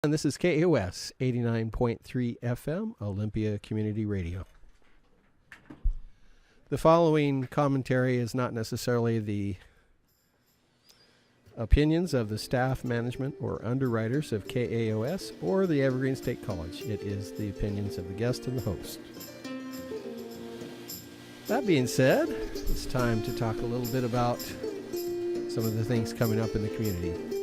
And this is KAOS 89.3 FM Olympia Community Radio. The following commentary is not necessarily the opinions of the staff, management, or underwriters of KAOS or the Evergreen State College. It is the opinions of the guest and the host. That being said, it's time to talk a little bit about some of the things coming up in the community.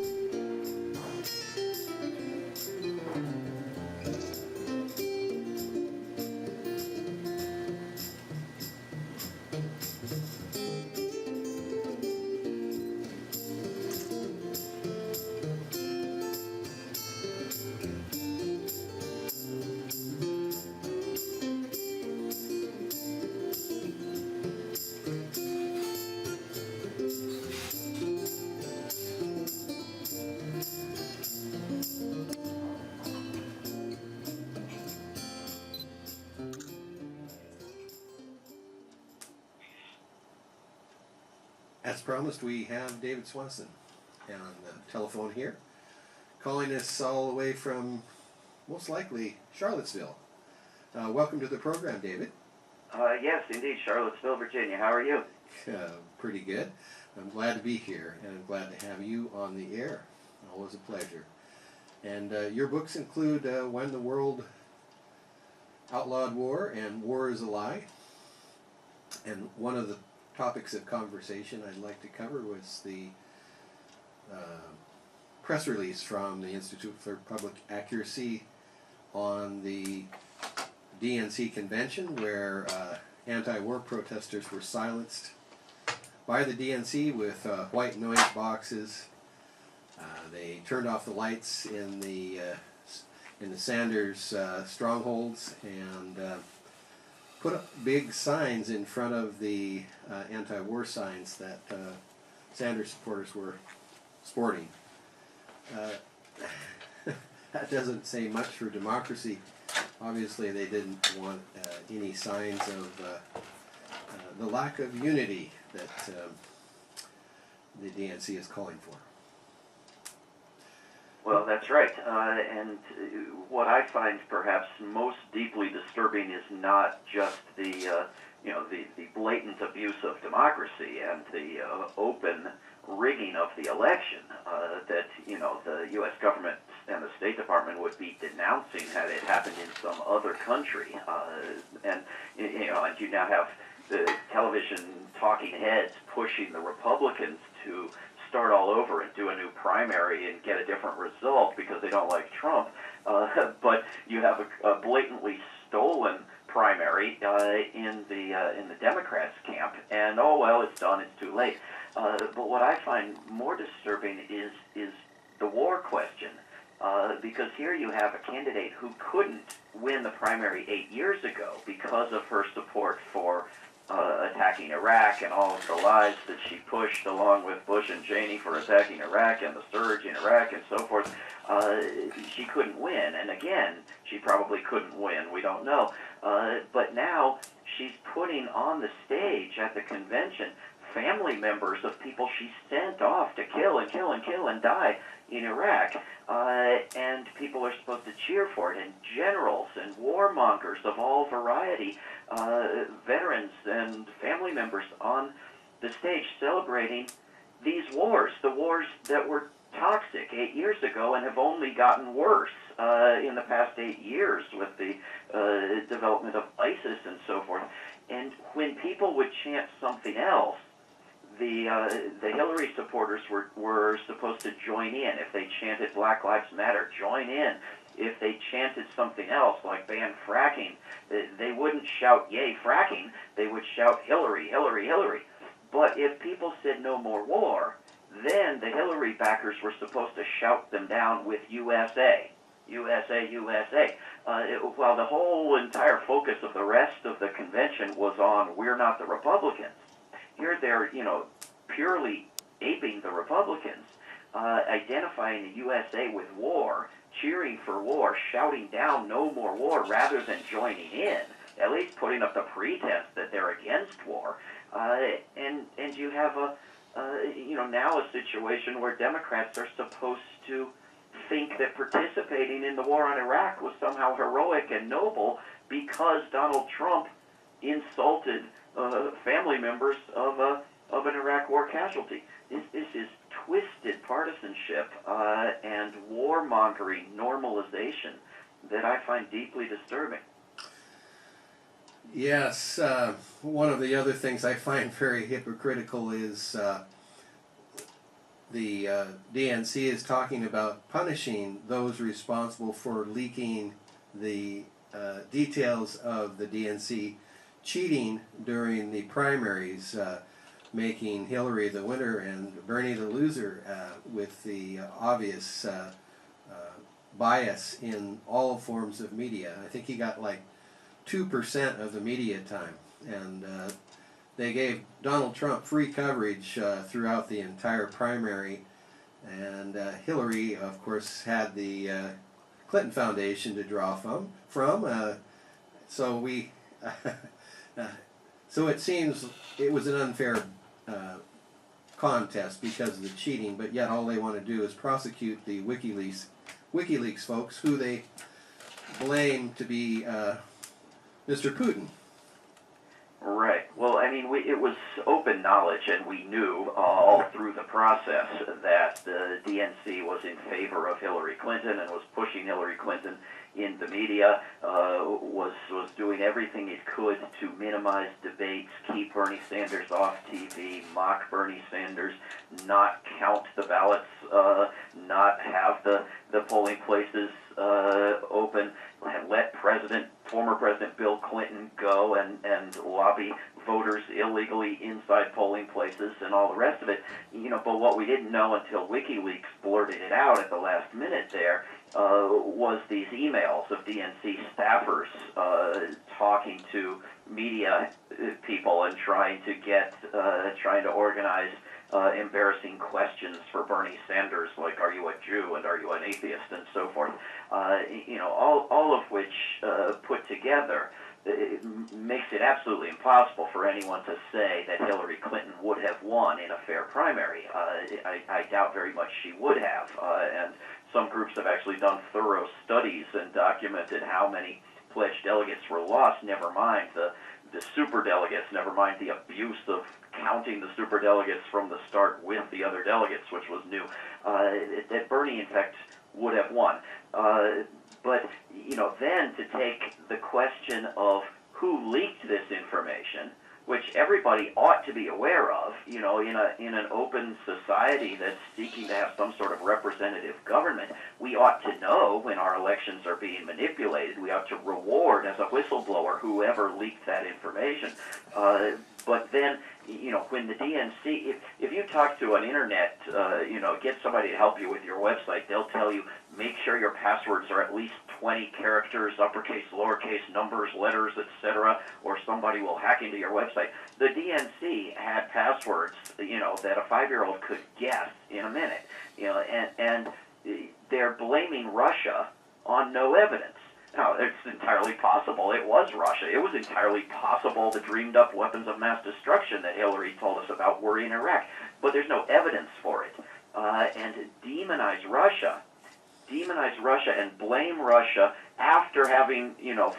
As promised, we have David Swanson on the telephone here, calling us all the way from, most likely, Charlottesville. Welcome to the program, David. Yes, indeed, Charlottesville, Virginia. How are you? Pretty good. I'm glad to be here, and I'm glad to have you on the air. Always a pleasure. And your books include When the World Outlawed War and War is a Lie. And one of the topics of conversation I'd like to cover was the press release from the Institute for Public Accuracy on the DNC convention, where anti-war protesters were silenced by the DNC with white noise boxes. They turned off the lights in the Sanders strongholds and put up big signs in front of the anti-war signs that Sanders supporters were sporting. That doesn't say much for democracy. Obviously, they didn't want any signs of the lack of unity that the DNC is calling for. Well, that's right. And what I find perhaps most deeply disturbing is not just the blatant abuse of democracy and the open rigging of the election that the U.S. government and the State Department would be denouncing had it happened in some other country. And you now have the television talking heads pushing the Republicans to start all over and do a new primary and get a different result because they don't like Trump. But you have a blatantly stolen primary in the Democrats' camp, and it's done, it's too late. But what I find more disturbing is the war question, because here you have a candidate who couldn't win the primary 8 years ago because of her support for attacking Iraq and all of the lies that she pushed along with Bush and Cheney for attacking Iraq and the surge in Iraq and so forth. She couldn't win, and again, she probably couldn't win, we don't know. But now she's putting on the stage at the convention family members of people she sent off to kill and kill and kill and die in Iraq, and people are supposed to cheer for it, and generals and warmongers of all variety, veterans and family members on the stage celebrating these wars, the wars that were toxic 8 years ago and have only gotten worse in the past 8 years with the development of ISIS and so forth. And when people would chant something else, the Hillary supporters were supposed to join in. If they chanted Black Lives Matter, join in. If they chanted something else, like ban fracking, they wouldn't shout, yay, fracking. They would shout, Hillary, Hillary, Hillary. But if people said no more war, then the Hillary backers were supposed to shout them down with USA, USA, USA. While the whole entire focus of the rest of the convention was on, we're not the Republicans. Here they're, purely aping the Republicans, identifying the USA with war, cheering for war, shouting down no more war rather than joining in, at least putting up the pretense that they're against war. And you have now a situation where Democrats are supposed to think that participating in the war on Iraq was somehow heroic and noble because Donald Trump insulted family members of an Iraq war casualty. This is twisted partisanship and warmongering normalization that I find deeply disturbing. Yes, one of the other things I find very hypocritical is the DNC is talking about punishing those responsible for leaking the details of the DNC cheating during the primaries, making Hillary the winner and Bernie the loser, with the obvious bias in all forms of media. I think he got like 2% of the media time, and they gave Donald Trump free coverage throughout the entire primary, and Hillary, of course, had the Clinton Foundation to draw from. So we, so it seems it was an unfair contest because of the cheating, but yet all they want to do is prosecute the WikiLeaks folks, who they blame to be Mr. Putin. Right. Well, I mean, it was open knowledge, and we knew all through the process that the DNC was in favor of Hillary Clinton and was pushing Hillary Clinton in the media, was doing everything it could to minimize debates, keep Bernie Sanders off TV, mock Bernie Sanders, not count the ballots, not have the polling places open, let former President Bill Clinton go and lobby voters illegally inside polling places and all the rest of it. But what we didn't know until WikiLeaks blurted it out at the last minute there was these emails of DNC staffers talking to media people and trying to organize embarrassing questions for Bernie Sanders, like, are you a Jew and are you an atheist, and so forth. All of which put together makes it absolutely impossible for anyone to say that Hillary Clinton would have won in a fair primary. I doubt very much she would have, and some groups have actually done thorough studies and documented how many pledged delegates were lost, never mind the superdelegates, never mind the abuse of counting the superdelegates from the start with the other delegates, which was new, that Bernie, in fact, would have won. But, then to take the question of who leaked this information, which everybody ought to be aware of, in an open society that's seeking to have some sort of representative government, we ought to know when our elections are being manipulated. We ought to reward, as a whistleblower, whoever leaked that information. But then, when the DNC, if you talk to an internet, get somebody to help you with your website, they'll tell you, make sure your passwords are at least 20 characters, uppercase, lowercase, numbers, letters, etc., or somebody will hack into your website. The DNC had passwords, that a 5-year-old could guess in a minute, and they're blaming Russia on no evidence. Now, it's entirely possible it was Russia. It was entirely possible the dreamed-up weapons of mass destruction that Hillary told us about were in Iraq. But there's no evidence for it. And to demonize Russia and blame Russia after having,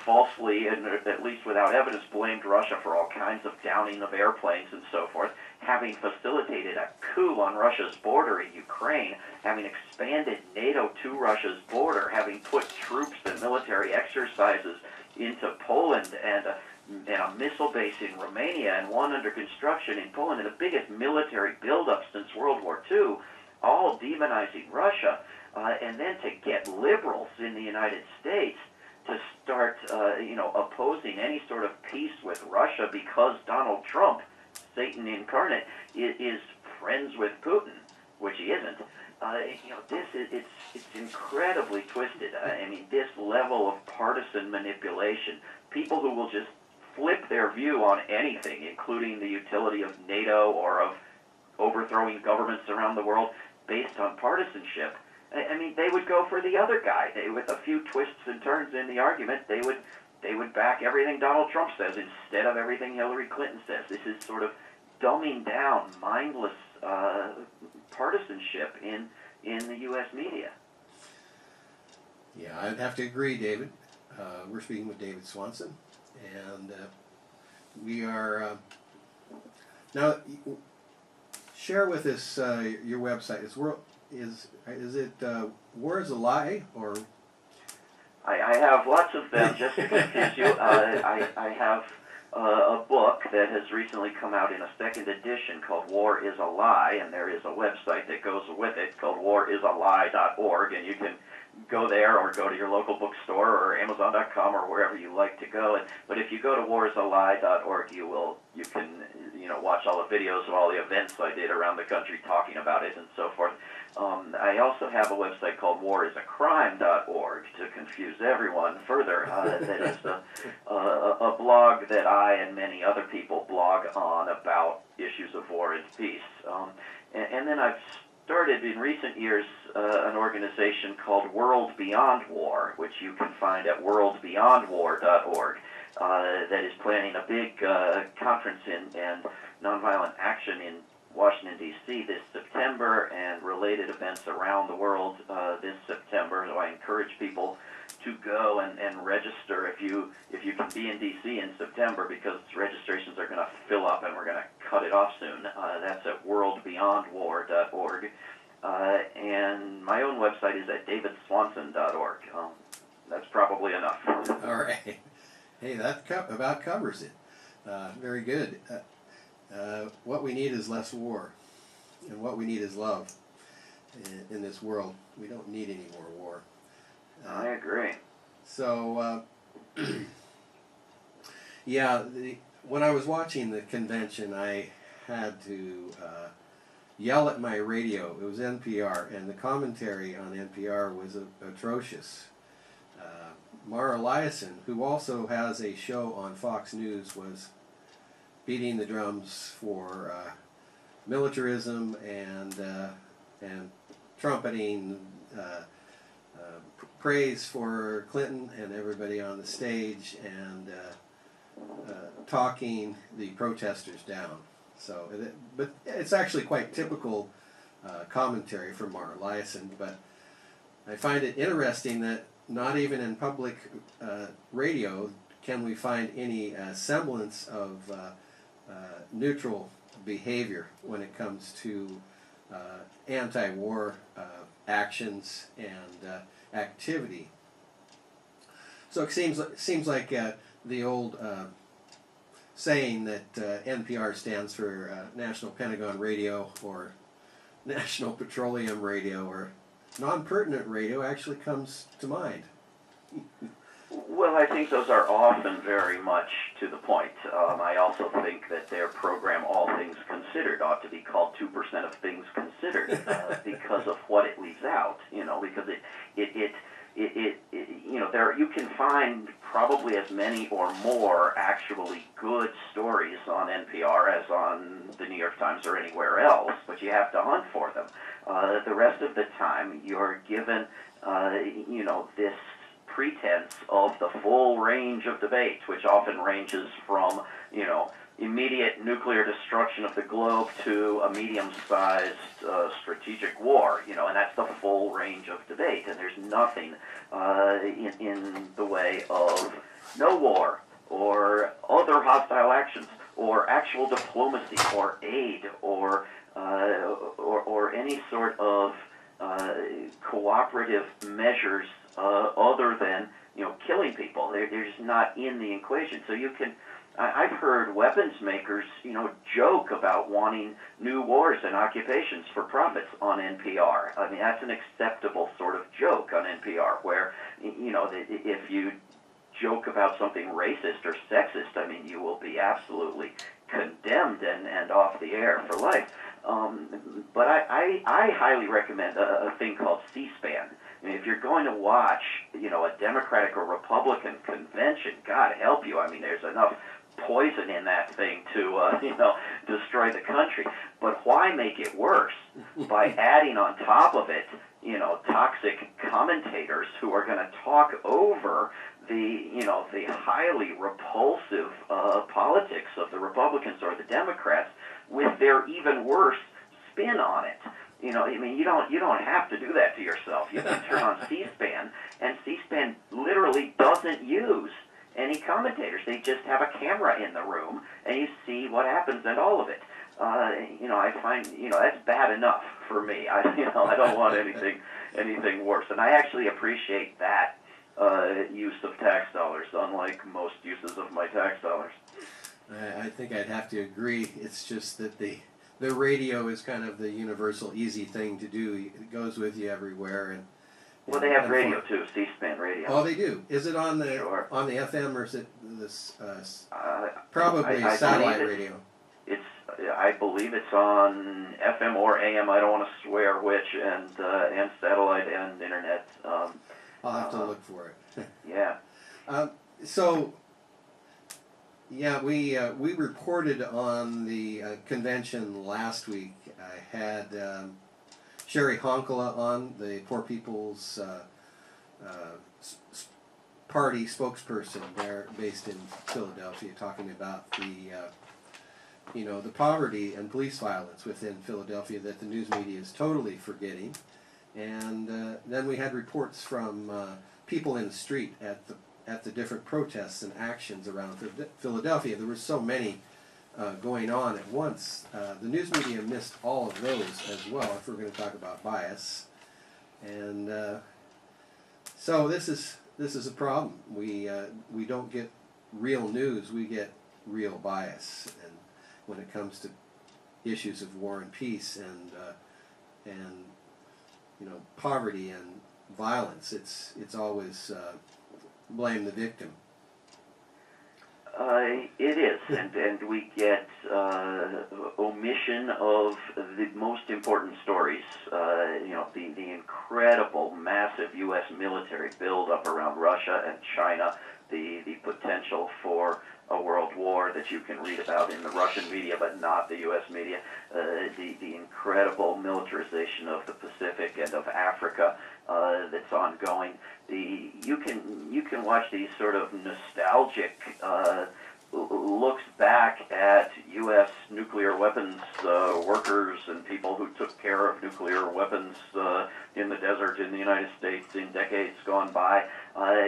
falsely, and at least without evidence, blamed Russia for all kinds of downing of airplanes and so forth, having facilitated a coup on Russia's border in Ukraine, having expanded NATO to Russia's border, having put troops and military exercises into Poland and a missile base in Romania and one under construction in Poland, and the biggest military buildup since World War II, all demonizing Russia. And then to get liberals in the United States to start, opposing any sort of peace with Russia because Donald Trump, Satan incarnate, is friends with Putin, which he isn't. It's incredibly twisted. This level of partisan manipulation, people who will just flip their view on anything, including the utility of NATO or of overthrowing governments around the world based on partisanship. They would go for the other guy. With a few twists and turns in the argument, they would back everything Donald Trump says instead of everything Hillary Clinton says. This is sort of dumbing down mindless partisanship in the U.S. media. Yeah, I'd have to agree, David. We're speaking with David Swanson, and we are now. Share with us your website. Is it War is a Lie, or? I have lots of them. Just to confuse you, I have a book that has recently come out in a second edition called War is a Lie, and there is a website that goes with it called warisalie.org, and you can go there or go to your local bookstore or Amazon.com or wherever you like to go. But if you go to warisalie.org, you can watch all the videos of all the events I did around the country talking about it and so forth. I also have a website called warisacrime.org to confuse everyone further. That is a blog that I and many other people blog on about issues of war and peace. And then I've started in recent years an organization called World Beyond War, which you can find at worldbeyondwar.org, that is planning a big conference and nonviolent action in Washington, D.C. this September, and related events around the world this September. So I encourage people to go and register if you can be in D.C. in September, because registrations are going to fill up and we're going to cut it off soon. That's at worldbeyondwar.org. And my own website is at davidswanson.org. That's probably enough. All right. Hey, that about covers it. Very good. What we need is less war, and what we need is love in this world. We don't need any more war. I agree. So, yeah, when I was watching the convention, I had to yell at my radio. It was NPR, and the commentary on NPR was atrocious. Mara Eliason, who also has a show on Fox News, was beating the drums for militarism and trumpeting praise for Clinton and everybody on the stage, and talking the protesters down. So, but it's actually quite typical commentary from Mara Eliason. But I find it interesting that not even in public radio can we find any semblance of neutral behavior when it comes to anti-war actions and activity. So it seems like the old saying that NPR stands for National Pentagon Radio or National Petroleum Radio or non-pertinent radio actually comes to mind. Well, I think those are often very much to the point. I also think that their program, All Things Considered, ought to be called 2% of Things Considered because of what it leaves out. Because there you can find probably as many or more actually good stories on NPR as on the New York Times or anywhere else, but you have to hunt for them. The rest of the time, you're given, this pretense of the full range of debate, which often ranges from, immediate nuclear destruction of the globe to a medium-sized strategic war, and that's the full range of debate. And there's nothing in the way of no war or other hostile actions or actual diplomacy or aid or any sort of cooperative measures other than killing people. They're just not in the equation. So I've heard weapons makers joke about wanting new wars and occupations for profits on NPR. I mean, that's an acceptable sort of joke on NPR, where if you joke about something racist or sexist, I mean, you will be absolutely condemned and off the air for life. But I highly recommend a thing called C-SPAN. I mean, if you're going to watch, a Democratic or Republican convention, God help you. I mean, there's enough poison in that thing to, destroy the country. But why make it worse by adding on top of it, toxic commentators who are going to talk over the highly repulsive politics of the Republicans or the Democrats with their even worse spin on it. I mean, you don't have to do that to yourself. You can turn on C-SPAN, and C-SPAN literally doesn't use any commentators. They just have a camera in the room, and you see what happens and all of it. I find, that's bad enough for me. I don't want anything worse. And I actually appreciate that use of tax dollars, unlike most uses of my tax dollars. I think I'd have to agree. It's just that the radio is kind of the universal easy thing to do. It goes with you everywhere. And well, they have radio too, C-SPAN radio. Oh, they do. Is it on the Sure. on the FM or is it this probably I satellite believe radio? I believe it's on FM or AM. I don't want to swear which, and satellite and internet. I'll have to look for it. Yeah. So, yeah, we reported on the convention last week. I had Sherry Honkala on, the Poor People's Party spokesperson there, based in Philadelphia, talking about the poverty and police violence within Philadelphia that the news media is totally forgetting. And then we had reports from people in the street at the different protests and actions around Philadelphia. There were so many going on at once. The news media missed all of those as well, if we're going to talk about bias. And so this is a problem. We don't get real news. We get real bias, and when it comes to issues of war and peace and poverty and violence, it's always blame the victim. It is, and we get omission of the most important stories. The incredible, massive U.S. military buildup around Russia and China, the potential for a world war that you can read about in the Russian media but not the U.S. media, the incredible militarization of the Pacific and of Africa that's ongoing. You can watch these sort of nostalgic looks back at U.S. nuclear weapons workers and people who took care of nuclear weapons in the desert in the United States in decades gone by,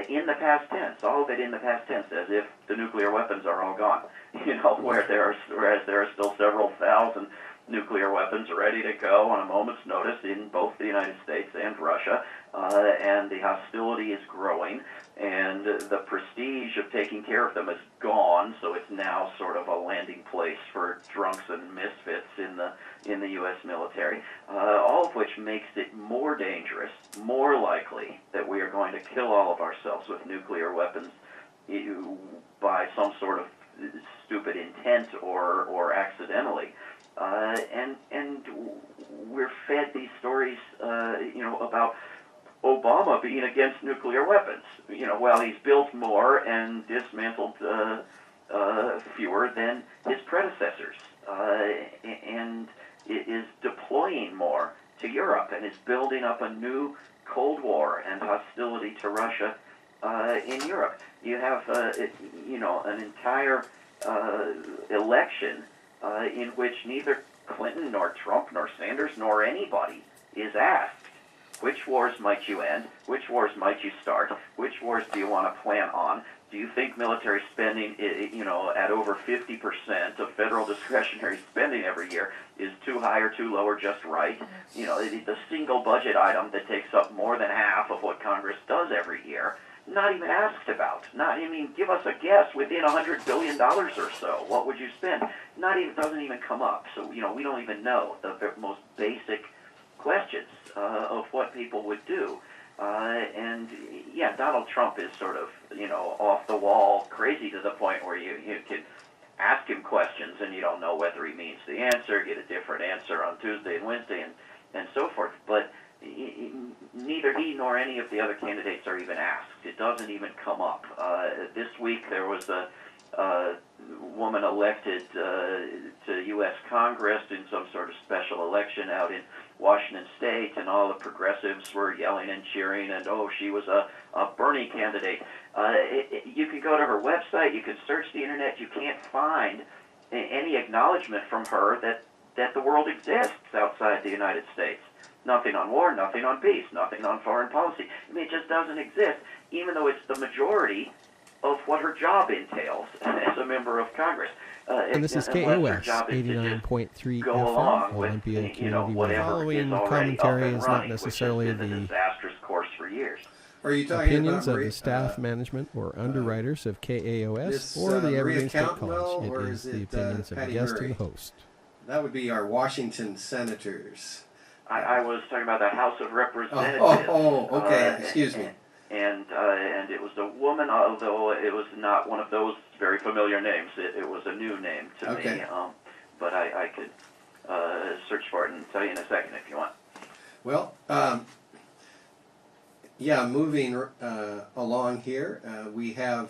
in the past tense, all of it in the past tense, as if the nuclear weapons are all gone. Whereas there are still several thousand nuclear weapons ready to go on a moment's notice in both the United States and Russia, and the hostility is growing, and the prestige of taking care of them is gone, so it's now sort of a landing place for drunks and misfits in the U.S. military, all of which makes it more dangerous, more likely that we are going to kill all of ourselves with nuclear weapons by some sort of stupid intent or accidentally. And we're fed these stories, about Obama being against nuclear weapons. Well, he's built more and dismantled fewer than his predecessors, and is deploying more to Europe and is building up a new Cold War and hostility to Russia in Europe. You have, an entire election in which neither Clinton nor Trump nor Sanders nor anybody is asked, which wars might you end? Which wars might you start? Which wars do you want to plan on? Do you think military spending, at over 50% of federal discretionary spending every year is too high or too low or just right? The single budget item that takes up more than half of what Congress does every year, not even asked about. Give us a guess within $100 billion or so. What would you spend? Doesn't even come up. So, we don't even know the most basic questions of what people would do. And yeah, Donald Trump is sort of, off the wall crazy to the point where you can ask him questions and you don't know whether he means the answer, get a different answer on Tuesday and Wednesday and so forth. But neither he nor any of the other candidates are even asked. It doesn't even come up. This week there was a woman elected to U.S. Congress in some sort of special election out in Washington State, and all the progressives were yelling and cheering, and she was a Bernie candidate. You can go to her website, you can search the internet, you can't find any acknowledgement from her that that the world exists outside the United States. Nothing on war, nothing on peace, nothing on foreign policy. I mean, it just doesn't exist, even though it's the majority of what her job entails as a member of Congress. And this is KAOS 89.3 FM Olympia Community. The following commentary is not necessarily the disastrous course for years. Are you talking opinions about of the staff, management, or underwriters of KAOS or the Evergreen State College. It is the opinions of the guest and the host. That would be our Washington senators. I was talking about the House of Representatives. Okay. Excuse me. And it was a woman, although it was not one of those very familiar names. It was a new name to me. But I could search for it and tell you in a second if you want. Well, moving along here, we have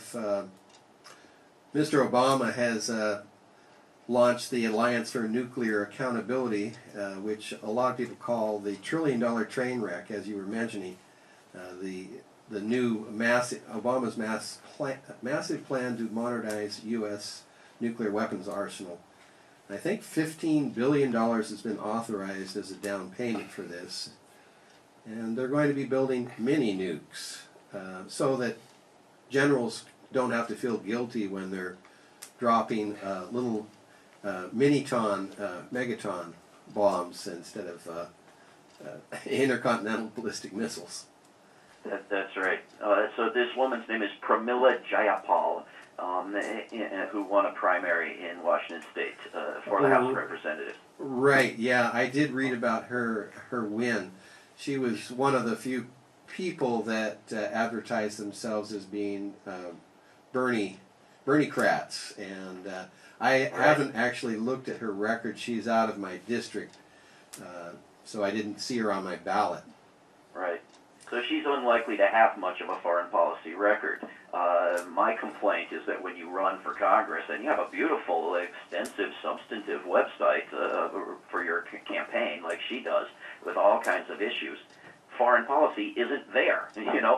Mr. Obama has launched the Alliance for Nuclear Accountability, which a lot of people call the trillion-dollar train wreck, as you were mentioning. The new Obama's massive plan to modernize U.S. nuclear weapons arsenal. I think $15 billion has been authorized as a down payment for this. And they're going to be building mini nukes so that generals don't have to feel guilty when they're dropping little megaton bombs instead of intercontinental ballistic missiles. That's right. So this woman's name is Pramila Jayapal, who won a primary in Washington State for the House of Representatives. Right, yeah, I did read about her win. She was one of the few people that advertised themselves as being Bernie-crats, and I haven't actually looked at her record. She's out of my district, so I didn't see her on my ballot. Right. So she's unlikely to have much of a foreign policy record. My complaint is that when you run for Congress and you have a beautiful, extensive, substantive website for your campaign, like she does, with all kinds of issues, foreign policy isn't there,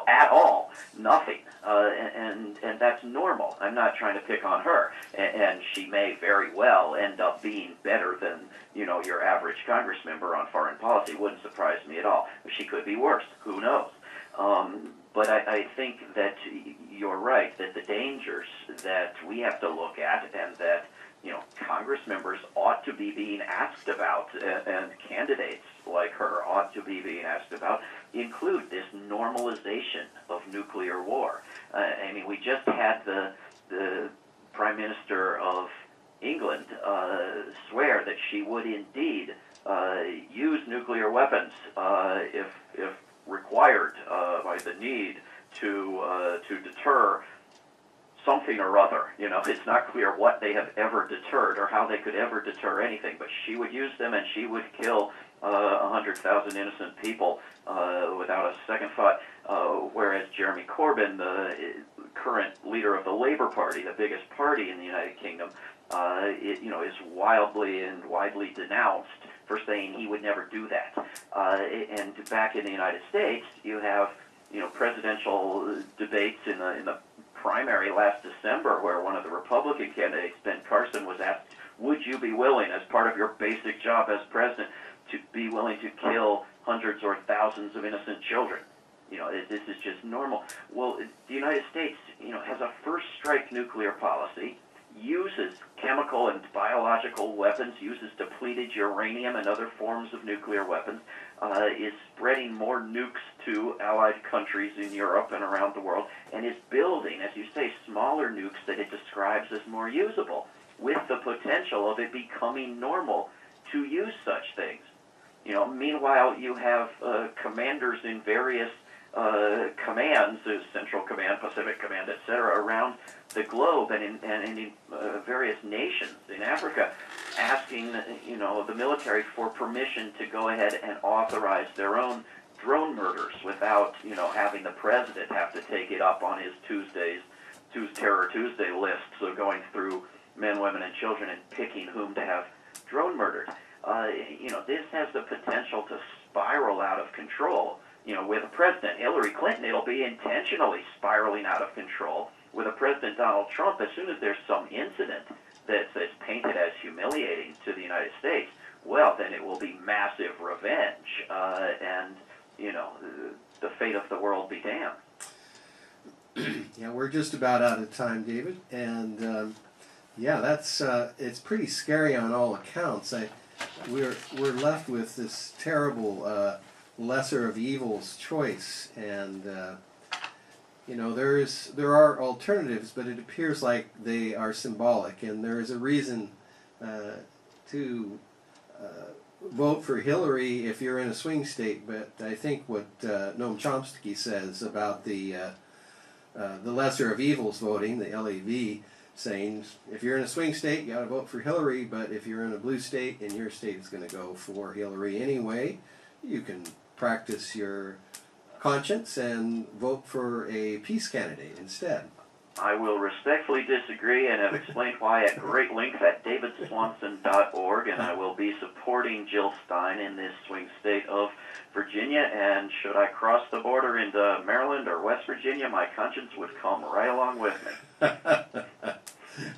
at all. Nothing. And that's normal. I'm not trying to pick on her. And she may very well end up being better than, your average Congress member on foreign policy. Wouldn't surprise me at all. She could be worse. Who knows? But I think that you're right, that the dangers that we have to look at and that, Congress members ought to be being asked about, and candidates like her ought to be being asked about, include this normalization of nuclear war. We just had the Prime Minister of England swear that she would indeed use nuclear weapons if required by the need to deter something or other. It's not clear what they have ever deterred or how they could ever deter anything, but she would use them and she would kill 100,000 innocent people without a second thought, whereas Jeremy Corbyn, the current leader of the Labour Party, the biggest party in the United Kingdom, is wildly and widely denounced for saying he would never do that. And back in the United States, you have presidential debates in the primary last December, where one of the Republican candidates, Ben Carson, was asked, would you be willing, as part of your basic job as president, to be willing to kill hundreds or thousands of innocent children? This is just normal. Well, the United States, has a first strike nuclear policy, uses chemical and biological weapons, uses depleted uranium and other forms of nuclear weapons, is spreading more nukes to allied countries in Europe and around the world, and is building, as you say, smaller nukes that it describes as more usable, with the potential of it becoming normal to use such things. Meanwhile, you have commanders in various commands, Central Command, Pacific Command, etc., around the globe and in various nations in Africa, asking the military for permission to go ahead and authorize their own drone murders without having the president have to take it up on his Terror Tuesday list, so going through men, women, and children and picking whom to have drone murdered. This has the potential to spiral out of control. With President Hillary Clinton, it'll be intentionally spiraling out of control. With a President Donald Trump, as soon as there's some incident that's painted as humiliating to the United States, well, then it will be massive revenge, and the fate of the world be damned. Yeah, we're just about out of time, David, and yeah, that's it's pretty scary on all accounts. We're left with this terrible lesser of evils choice, and there are alternatives, but it appears like they are symbolic, and there is a reason to vote for Hillary if you're in a swing state. But I think what Noam Chomsky says about the lesser of evils voting, the LAV, saying if you're in a swing state, you got to vote for Hillary, but if you're in a blue state and your state is going to go for Hillary anyway, you can practice your conscience and vote for a peace candidate instead. I will respectfully disagree and have explained why at great length at davidswanson.org, and I will be supporting Jill Stein in this swing state of Virginia, and should I cross the border into Maryland or West Virginia, my conscience would come right along with me.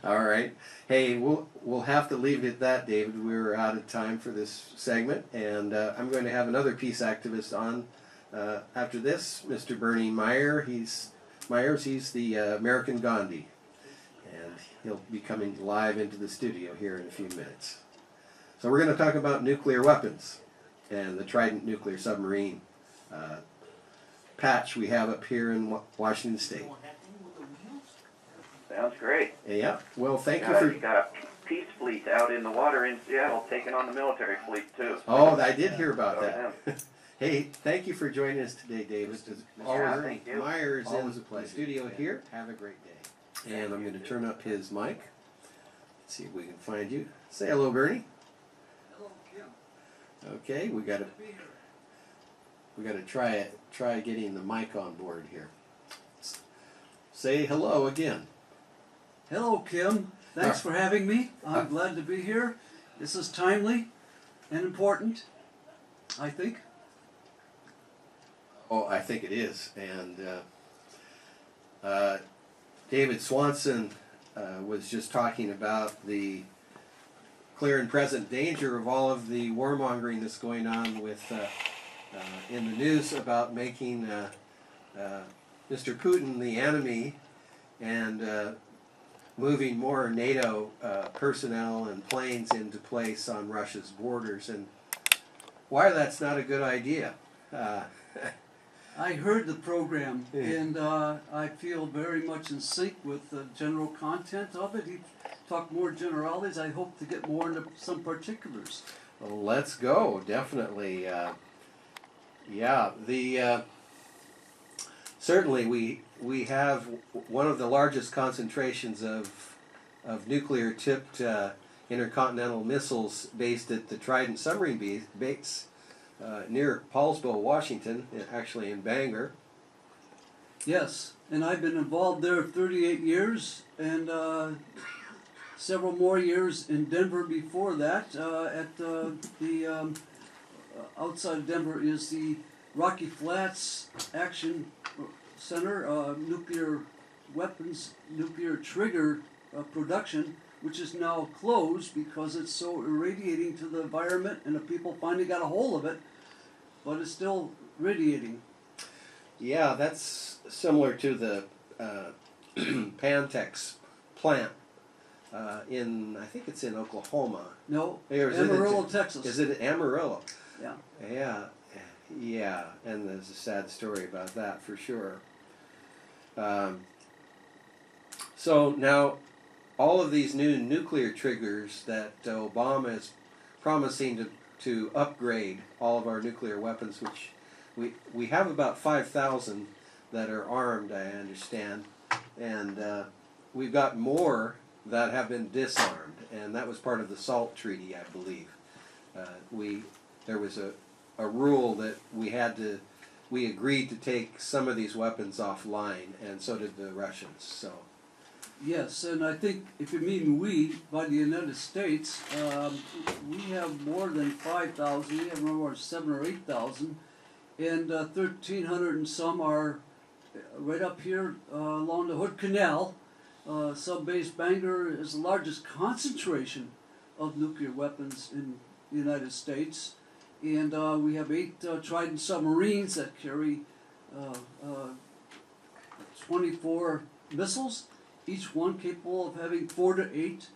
All right. Hey, we'll have to leave it at that, David. We're out of time for this segment, and I'm going to have another peace activist on after this, Mr. Bernie Myers. He's the American Gandhi, and he'll be coming live into the studio here in a few minutes. So we're going to talk about nuclear weapons and the Trident nuclear submarine patch we have up here in Washington State. Sounds great. Yeah. Well, thank you for... You got a peace fleet out in the water in Seattle taking on the military fleet, too. Oh, I did hear about that. Hey, thank you for joining us today, David. Thank you. Myers in the studio here. Have a great day. And I'm going to turn up his mic. Let's see if we can find you. Say hello, Bernie. Hello, Kim. Okay, we got to try getting the mic on board here. Say hello again. Hello, Kim. Thanks for having me. I'm glad to be here. This is timely and important, I think. Oh, I think it is. And David Swanson was just talking about the clear and present danger of all of the warmongering that's going on with in the news about making Mr. Putin the enemy and moving more NATO personnel and planes into place on Russia's borders, and why that's not a good idea. I heard the program, and I feel very much in sync with the general content of it. He talked more generalities. I hope to get more into some particulars. Well, let's go, definitely. Yeah, certainly we have one of the largest concentrations of nuclear-tipped intercontinental missiles based at the Trident submarine base near Paulsville, Washington, actually in Bangor. Yes, and I've been involved there 38 years, and several more years in Denver before that. At the outside of Denver is the Rocky Flats Action Center, nuclear weapons, nuclear trigger production, which is now closed because it's so irradiating to the environment, and the people finally got a hold of it, but it's still radiating. Yeah, that's similar to the Pantex plant in, I think it's in Oklahoma. No, Or is Amarillo, Texas. Is it Amarillo? Yeah. Yeah, and there's a sad story about that for sure. So now, all of these new nuclear triggers that Obama is promising to upgrade all of our nuclear weapons, which we have about 5,000 that are armed, I understand, and we've got more that have been disarmed, and that was part of the SALT Treaty, I believe. There was a rule that we agreed to take some of these weapons offline, and so did the Russians. So. Yes, and I think if you mean we, by the United States, we have more than 5,000. We have more than 7,000 or 8,000, and 1,300 and some are right up here along the Hood Canal. Sub-base Bangor is the largest concentration of nuclear weapons in the United States. And we have 8 Trident submarines that carry 24 missiles, each one capable of having 4 to 8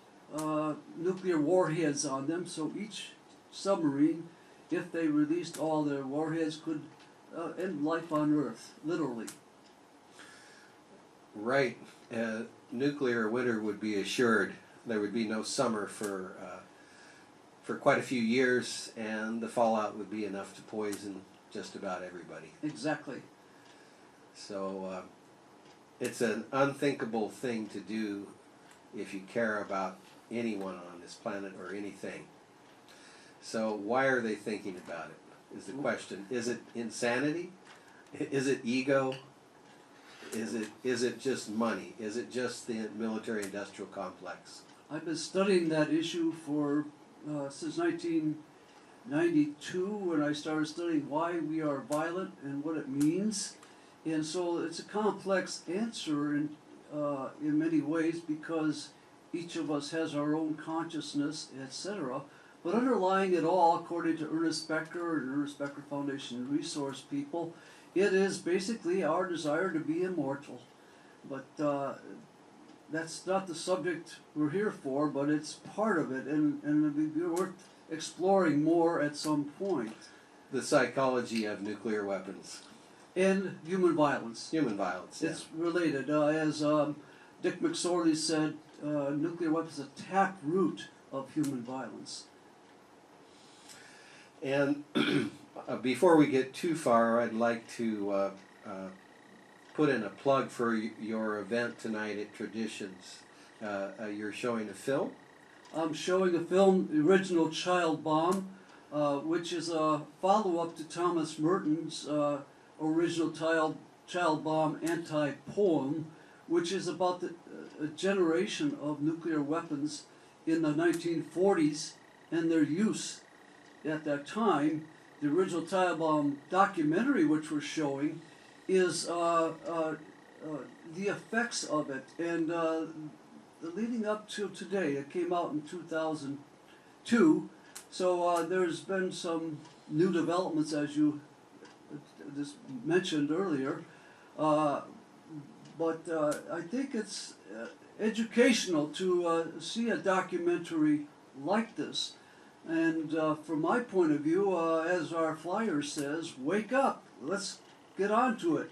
nuclear warheads on them. So each submarine, if they released all their warheads, could end life on Earth, literally. Right. Nuclear winter would be assured. There would be no summer for quite a few years, and the fallout would be enough to poison just about everybody. Exactly. So it's an unthinkable thing to do if you care about anyone on this planet or anything. So why are they thinking about it, is the question. Is it insanity? Is it ego? Is it just money? Is it just the military-industrial complex? I've been studying that issue for since 1992, when I started studying why we are violent and what it means. And so it's a complex answer in many ways, because each of us has our own consciousness, etc. But underlying it all, according to Ernest Becker and Ernest Becker Foundation resource people, it is basically our desire to be immortal. But that's not the subject we're here for, but it's part of it, and it'd be worth exploring more at some point. The psychology of nuclear weapons. And human violence. Human violence, yeah. It's related. As Dick McSorley said, nuclear weapons are the tap root of human violence. And before we get too far, I'd like to put in a plug for your event tonight at Traditions. You're showing a film? I'm showing a film, the original Child Bomb, which is a follow-up to Thomas Merton's original Child Bomb anti-poem, which is about a generation of nuclear weapons in the 1940s and their use at that time. The original Child Bomb documentary, which we're showing, is the effects of it, and leading up to today. It came out in 2002, so there's been some new developments, as you just mentioned earlier, but I think it's educational to see a documentary like this. And from my point of view, as our flyer says, wake up, let's get on to it,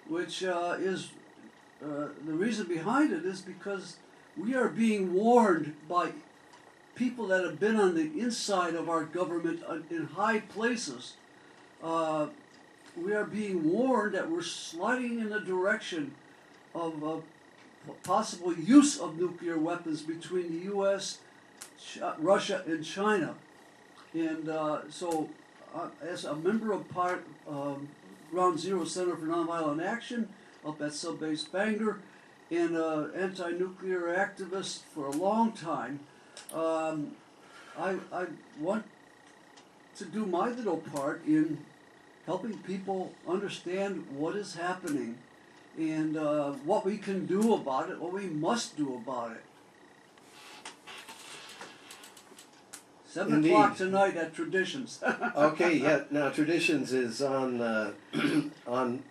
which is the reason behind it is because we are being warned by people that have been on the inside of our government in high places. We are being warned that we're sliding in the direction of possible use of nuclear weapons between the U.S., Russia, and China. And so, as a member of Ground Zero Center for Nonviolent Action up at Subbase Bangor, and anti-nuclear activist for a long time, I want to do my little part in helping people understand what is happening and what we can do about it, what we must do about it. 7 o'clock tonight at Traditions. Okay, yeah. Now Traditions is on on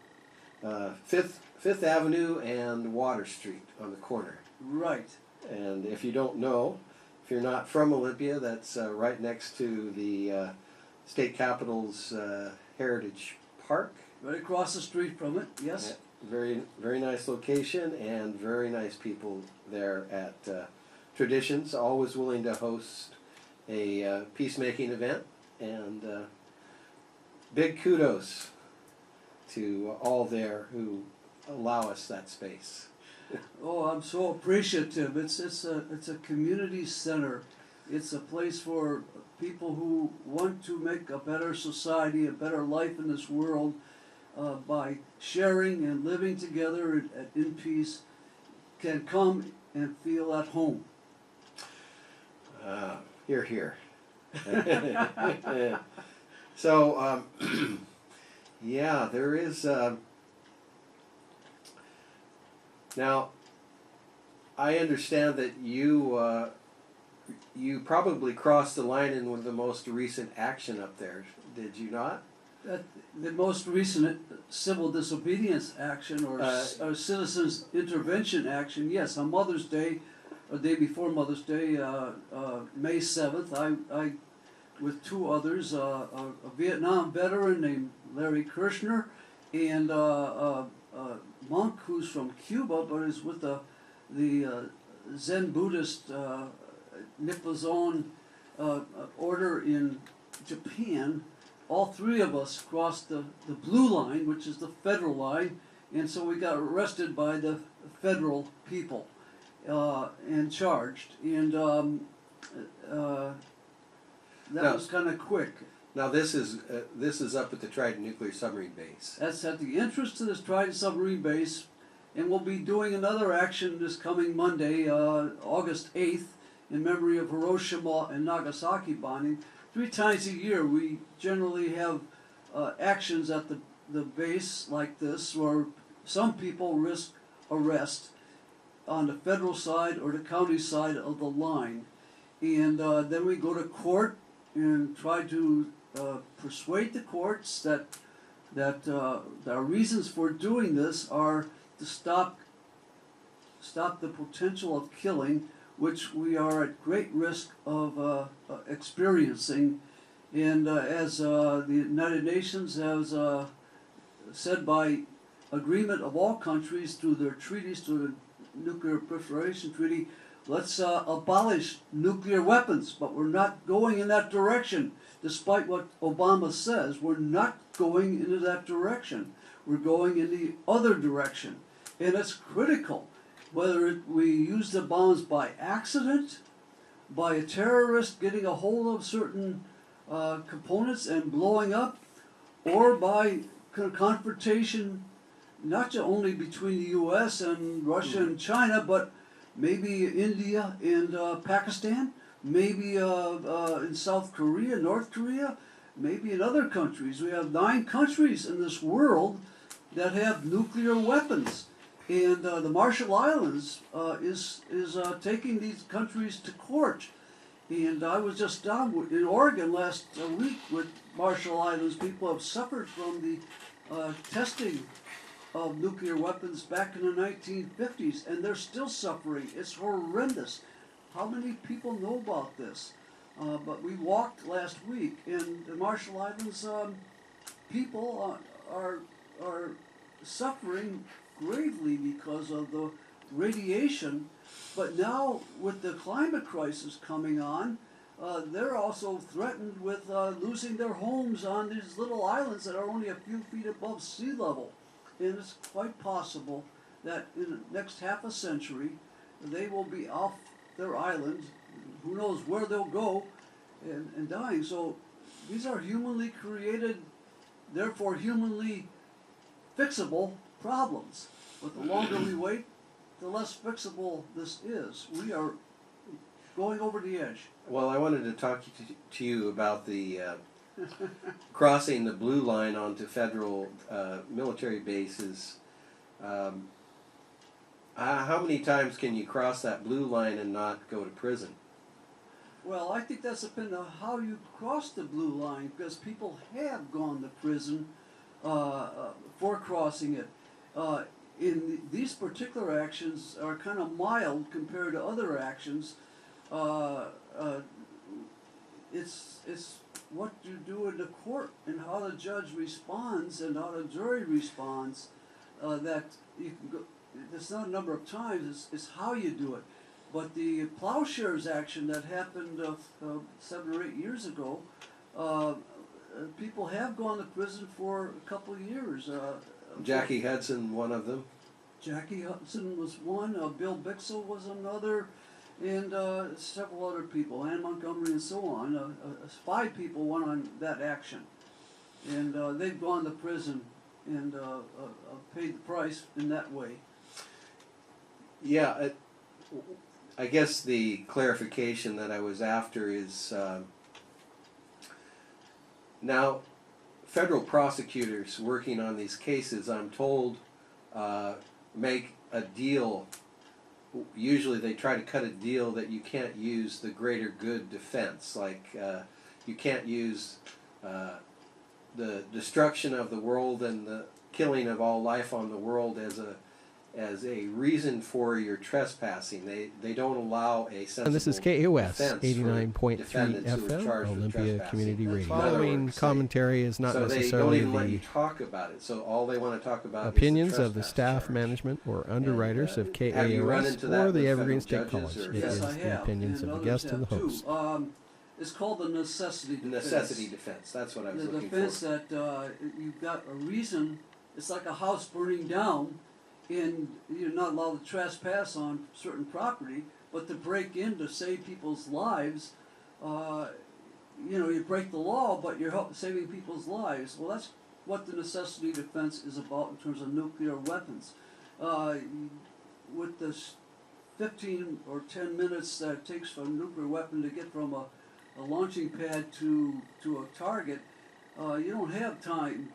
Fifth Avenue and Water Street on the corner. Right. And if you don't know, if you're not from Olympia, that's right next to the State Capitol's Heritage Park. Right across the street from it. Yes. Very, very nice location and very nice people there at Traditions. Always willing to host a peacemaking event, and big kudos to all there who allow us that space. Oh, I'm so appreciative. It's a community center. It's a place for people who want to make a better society, a better life in this world, by sharing and living together in peace, can come and feel at home. Hear, hear. So, yeah, there is. Now, I understand that you you probably crossed the line in one of the most recent action up there, did you not? The most recent civil disobedience action or citizens intervention action, yes, on Mother's Day, a day before Mother's Day, May 7th, I with two others, a Vietnam veteran named Larry Kirshner, and a monk who's from Cuba but is with the Zen Buddhist Nippon order in Japan. All three of us crossed the blue line, which is the federal line, and so we got arrested by the federal people and charged. And that was kind of quick. Now this is up at the Trident Nuclear Submarine Base. That's at the entrance to this Trident submarine base, and we'll be doing another action this coming Monday, August 8th, in memory of Hiroshima and Nagasaki bombing. 3 times a year we generally have actions at the base like this where some people risk arrest on the federal side or the county side of the line. And then we go to court and try to persuade the courts that our reasons for doing this are to stop the potential of killing, which we are at great risk of experiencing. And as the United Nations has said by agreement of all countries through their treaties, through the Nuclear Proliferation Treaty, let's abolish nuclear weapons, but we're not going in that direction. Despite what Obama says, we're not going into that direction. We're going in the other direction. And it's critical. Whether we use the bombs by accident, by a terrorist getting a hold of certain components and blowing up, or by confrontation, not just only between the U.S. and Russia and China, but maybe India and Pakistan, maybe in South Korea, North Korea, maybe in other countries. We have 9 countries in this world that have nuclear weapons. And the Marshall Islands is taking these countries to court. And I was just down in Oregon last week with Marshall Islands. People have suffered from the testing of nuclear weapons back in the 1950s, and they're still suffering. It's horrendous. How many people know about this? But we walked last week, and the Marshall Islands people are suffering gravely because of the radiation. But now with the climate crisis coming on, they're also threatened with losing their homes on these little islands that are only a few feet above sea level. And it's quite possible that in the next half a century they will be off their island, who knows where they'll go, and dying. So these are humanly created, therefore humanly fixable problems. But the longer we wait, the less fixable this is. We are going over the edge. Well, I wanted to talk to you about the crossing the blue line onto federal military bases. How many times can you cross that blue line and not go to prison? Well, I think that's depending on how you cross the blue line, because people have gone to prison for crossing it. These particular actions are kind of mild compared to other actions. It's what you do in the court and how the judge responds and how the jury responds that you can go. It's not a number of times, it's how you do it. But the Plowshares action that happened 7 or 8 years ago, people have gone to prison for a couple of years. Jackie Hudson, one of them. Jackie Hudson was one, Bill Bixel was another, and several other people, Ann Montgomery and so on. 5 people went on that action. And they've gone to prison and paid the price in that way. Yeah, I guess the clarification that I was after is now federal prosecutors working on these cases, I'm told, make a deal usually they try to cut a deal that you can't use the greater good defense, like you can't use the destruction of the world and the killing of all life on the world as a reason for your trespassing. They don't allow a sensible And this is KAOS defense 89.3 defendants who are FM charged with Olympia trespassing. Community That's Radio. in other Following words, commentary is not so they don't necessarily even let you the talk about it. So all they want to talk about opinions is the of the trespass staff, charge. management, or underwriters of have you run KAOS into that or the with Evergreen federal State College. judges, or- It Yes, is I the have. opinions and of the others guest and the have too. host. It's called the necessity defense. Necessity defense. That's what I was The looking defense for. that you've got a reason. It's like a house burning down, and you're not allowed to trespass on certain property, but to break in to save people's lives, you break the law, but you're saving people's lives. Well, that's what the necessity defense is about in terms of nuclear weapons. With this 15 or 10 minutes that it takes for a nuclear weapon to get from a launching pad to a target, you don't have time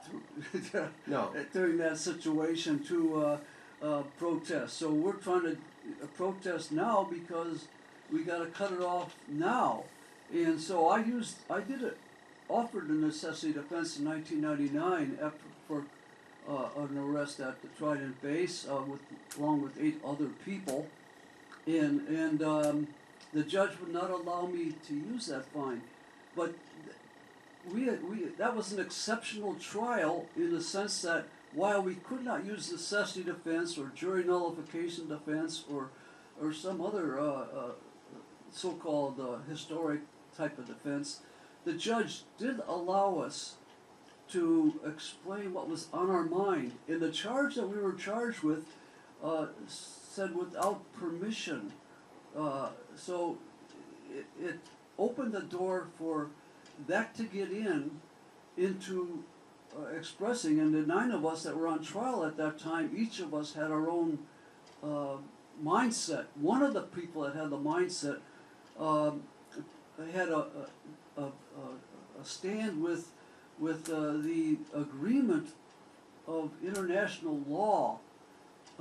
to No. during that situation to protest. So we're trying to protest now because we got to cut it off now. And so offered the necessity defense in 1999 for an arrest at the Trident base along with 8 other people, and the judge would not allow me to use that fine, but that was an exceptional trial in the sense that while we could not use necessity defense or jury nullification defense or some other so-called historic type of defense, the judge did allow us to explain what was on our mind. And the charge that we were charged with said without permission. So it opened the door for that to get into expressing, and the 9 of us that were on trial at that time, each of us had our own mindset. One of the people that had the mindset had a stand with the agreement of international law,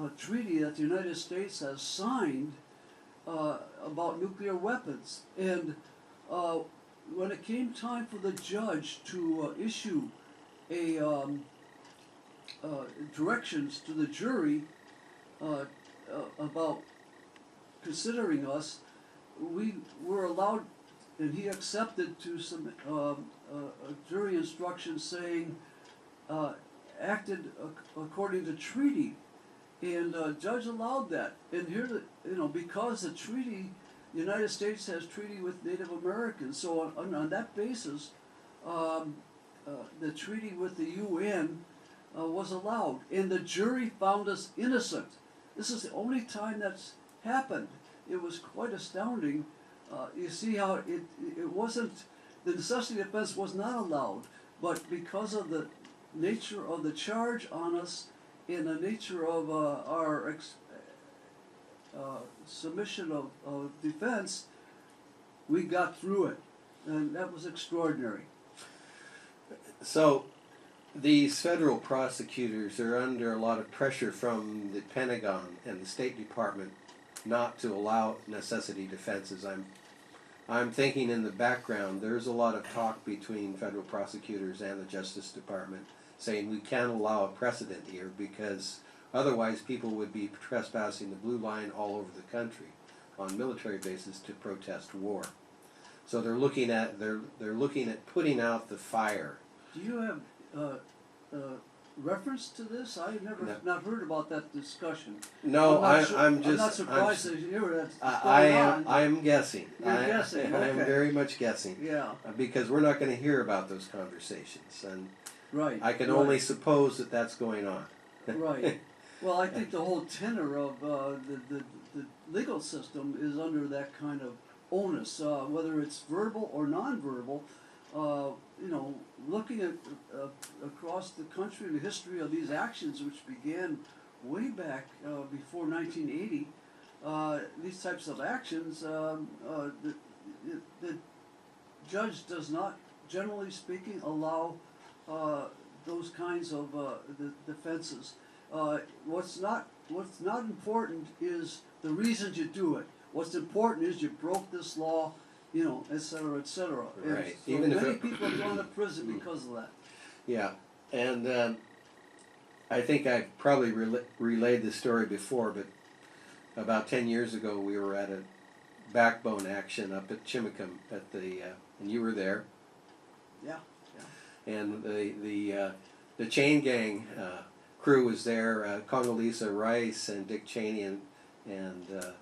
a treaty that the United States has signed about nuclear weapons. And when it came time for the judge to issue directions to the jury about considering us, we were allowed, and he accepted to some jury instructions saying acted according to treaty, and judge allowed that. And here, because the treaty, the United States has treaty with Native Americans, so on that basis, the treaty with the UN was allowed, and the jury found us innocent. This is the only time that's happened. It was quite astounding. You see how it wasn't, the necessity defense was not allowed, but because of the nature of the charge on us and the nature of our submission of defense, we got through it, and that was extraordinary. So these federal prosecutors are under a lot of pressure from the Pentagon and the State Department not to allow necessity defenses. I'm thinking in the background there's a lot of talk between federal prosecutors and the Justice Department saying we can't allow a precedent here because otherwise people would be trespassing the blue line all over the country on military bases to protest war. So they're looking at putting out the fire. Do you have reference to this? I've never not heard about that discussion. No, I'm not surprised to hear that. I'm guessing. You're guessing. Okay. I'm very much guessing. Yeah. Because we're not going to hear about those conversations, and Right. I can only suppose that that's going on. Right. Well, I think the whole tenor of the legal system is under that kind of onus, whether it's verbal or nonverbal. Looking at across the country and the history of these actions, which began way back before 1980, these types of actions, the judge does not, generally speaking, allow those kinds of defenses. What's not what's not important is the reasons you do it. What's important is you broke this law, you know, et cetera, et cetera. And Right. so Even if many it- people have gone to prison because of that. Yeah, and I think I probably relayed this story before, but about 10 years ago we were at a backbone action up at Chimicum at the, and you were there, Yeah. and the chain gang crew was there, Congolisa Rice and Dick Cheney and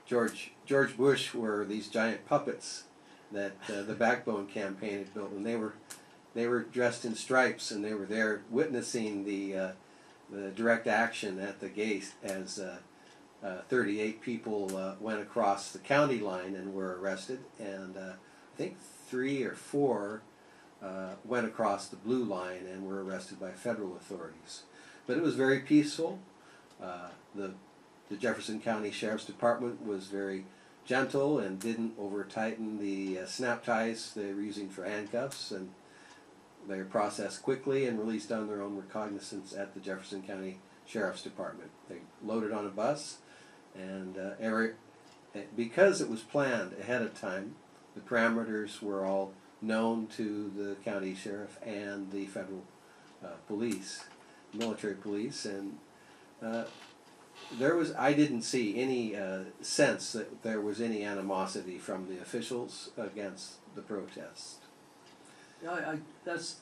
George Bush were these giant puppets that the Backbone campaign had built, and they were dressed in stripes, and they were there witnessing the direct action at the gate as 38 people went across the county line and were arrested, and I think 3 or 4 went across the blue line and were arrested by federal authorities. But it was very peaceful. The Jefferson County Sheriff's Department was very gentle and didn't over-tighten the snap ties they were using for handcuffs, and they were processed quickly and released on their own recognizance at the Jefferson County Sheriff's Department. They loaded on a bus, and because it was planned ahead of time, the parameters were all known to the county sheriff and the federal police, military police, and I didn't see any sense that there was any animosity from the officials against the protest. Yeah, that's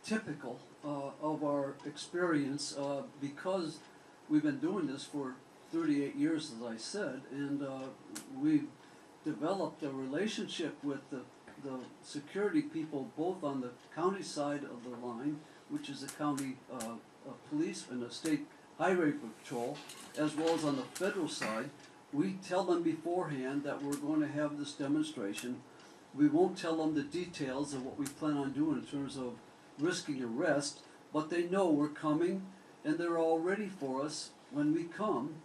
typical of our experience because we've been doing this for 38 years, as I said, and we've developed a relationship with the security people both on the county side of the line, which is the county police and the state highway patrol, as well as on the federal side. We tell them beforehand that we're going to have this demonstration. We won't tell them the details of what we plan on doing in terms of risking arrest, but they know we're coming and they're all ready for us when we come.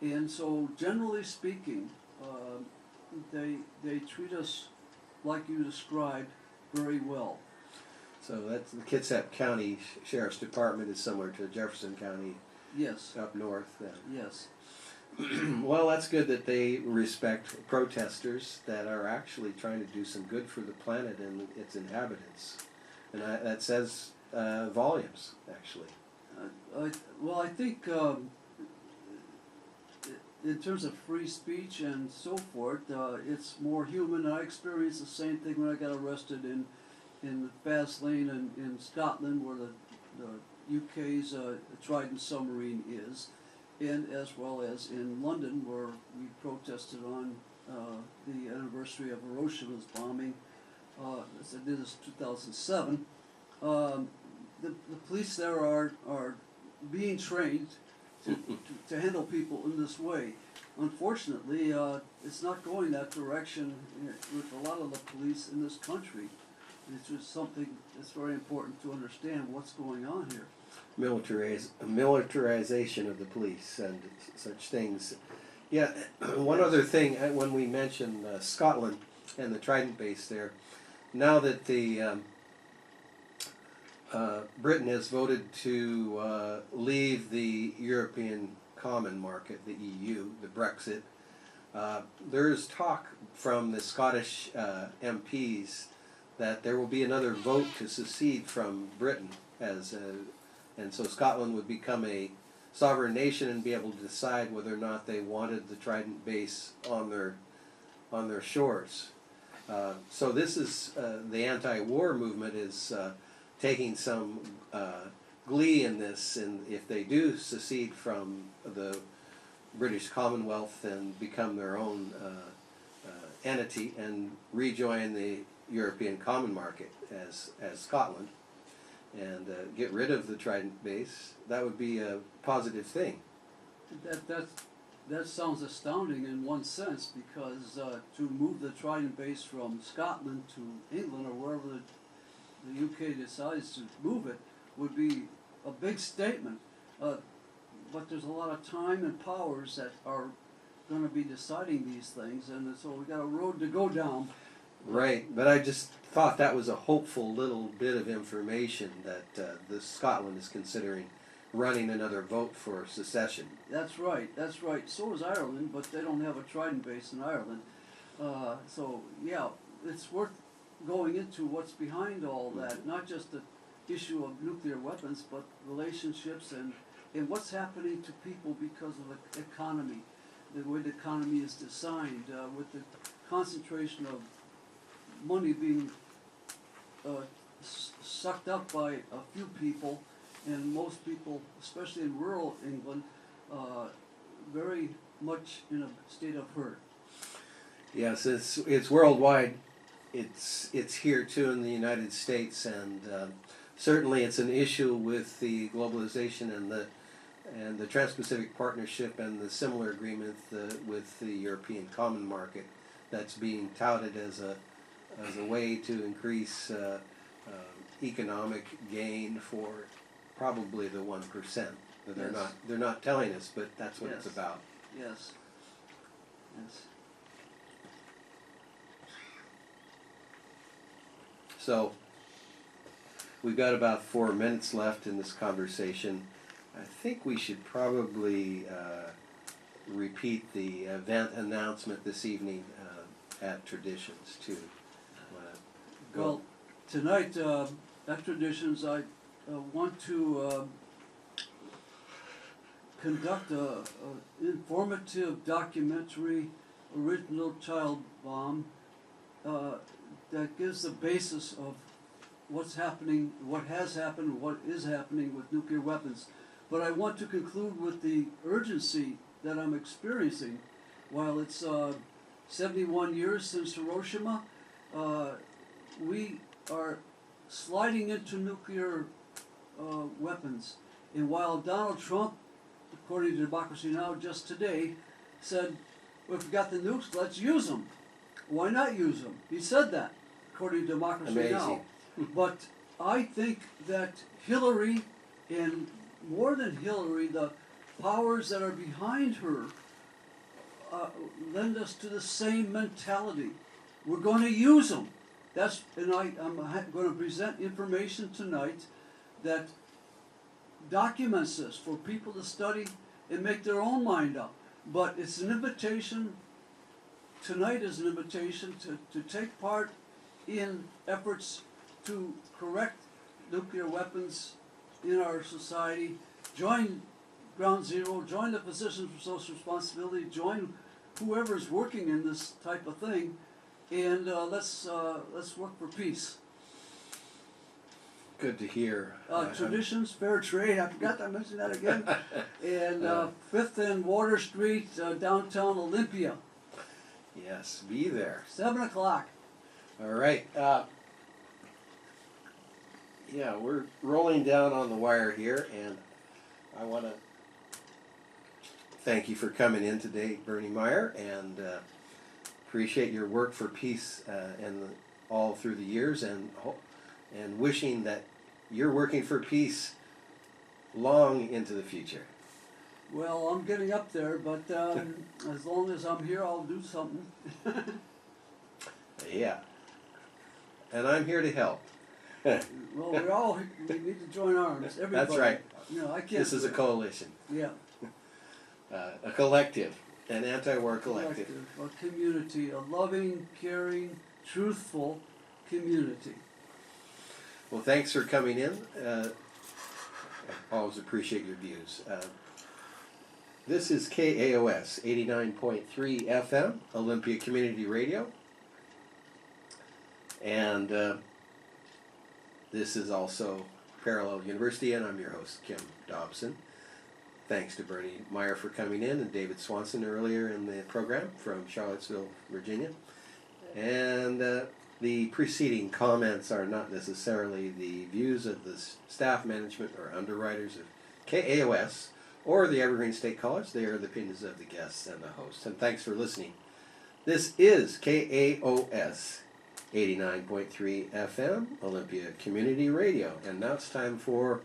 And so generally speaking, they treat us like you described very well. So that's the Kitsap County Sheriff's Department is similar to Jefferson County. Yes. Up north then. Yes. Well, that's good that they respect protesters that are actually trying to do some good for the planet and its inhabitants. And that says volumes, actually. I think in terms of free speech and so forth, it's more human. I experienced the same thing when I got arrested in the fast lane in Scotland, where the UK's Trident submarine is, and as well as in London, where we protested on the anniversary of Hiroshima's bombing. As I did this in 2007. The police there are being trained to handle people in this way. Unfortunately, it's not going that direction with a lot of the police in this country. It's just something that's very important to understand what's going on here. Militarization of the police and such things. Yeah, one other thing, when we mentioned Scotland and the Trident base there, now that the Britain has voted to leave the European Common Market, the EU, the Brexit, there is talk from the Scottish MPs that there will be another vote to secede from Britain, and so Scotland would become a sovereign nation and be able to decide whether or not they wanted the Trident base on their shores. So this is the anti-war movement is taking some glee in this, and if they do secede from the British Commonwealth and become their own entity and rejoin the European Common Market as Scotland and get rid of the Trident base, that would be a positive thing. That sounds astounding in one sense, because to move the Trident base from Scotland to England or wherever the UK decides to move it would be a big statement. But there's a lot of time and powers that are going to be deciding these things, and so we got a road to go down. Right, but I just thought that was a hopeful little bit of information that Scotland is considering running another vote for secession. That's right, that's right. So is Ireland, but they don't have a Trident base in Ireland. So, yeah, it's worth going into what's behind all that, not just the issue of nuclear weapons, but relationships and what's happening to people because of the economy, the way the economy is designed, with the concentration of money being sucked up by a few people, and most people, especially in rural England, very much in a state of hurt. Yes, it's worldwide. It's here too in the United States, and certainly it's an issue with the globalization and the Trans-Pacific Partnership and the similar agreement with the European Common Market that's being touted as a way to increase economic gain for probably the 1%. They're not telling us, but that's what it's about. Yes. Yes. So we've got about 4 minutes left in this conversation. I think we should probably repeat the event announcement this evening at Traditions too. Well, tonight at Traditions, I want to conduct a informative documentary, original child bomb, that gives the basis of what's happening, what has happened, what is happening with nuclear weapons. But I want to conclude with the urgency that I'm experiencing. While it's 71 years since Hiroshima, we are sliding into nuclear weapons. And while Donald Trump, according to Democracy Now! Just today, said, well, if we got the nukes, let's use them. Why not use them? He said that, according to Democracy Now! But I think that Hillary, and more than Hillary, the powers that are behind her, lend us to the same mentality. We're going to use them. I'm going to present information tonight that documents this for people to study and make their own mind up. But it's an invitation, tonight is an invitation to take part in efforts to correct nuclear weapons in our society. Join Ground Zero, join the Physicians for Social Responsibility, join whoever's working in this type of thing, and let's work for peace. Good to hear. Traditions, fair trade, I forgot to mention that again. And 5th and Water Street, downtown Olympia. Yes, be there. 7 o'clock. All right. Yeah, we're rolling down on the wire here, and I want to thank you for coming in today, Bernie Meyer, and appreciate your work for peace and all through the years, and wishing that you're working for peace long into the future. Well, I'm getting up there, but as long as I'm here, I'll do something. Yeah. And I'm here to help. Well, we need to join arms. Everybody. That's right. You know, I can't. This is a coalition. Yeah. A collective, an anti-war collective. A community, a loving, caring, truthful community. Well, thanks for coming in. I always appreciate your views. This is KAOS 89.3 FM, Olympia Community Radio. And this is also Parallel University, and I'm your host, Kim Dobson. Thanks to Bernie Meyer for coming in, and David Swanson earlier in the program from Charlottesville, Virginia. And the preceding comments are not necessarily the views of the staff, management, or underwriters of KAOS or the Evergreen State College. They are the opinions of the guests and the host. And thanks for listening. This is KAOS 89.3 FM, Olympia Community Radio. And now it's time for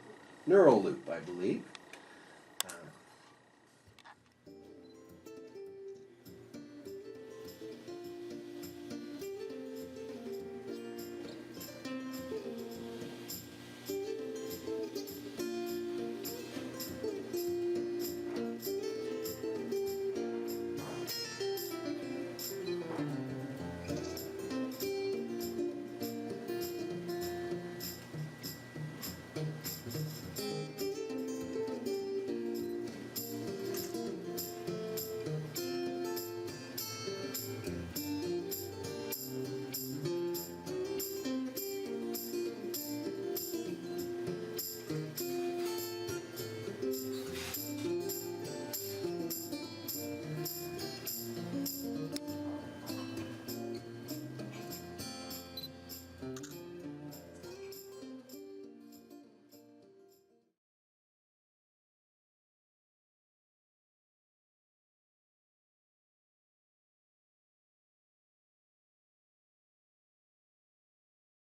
Neural Loop, I believe.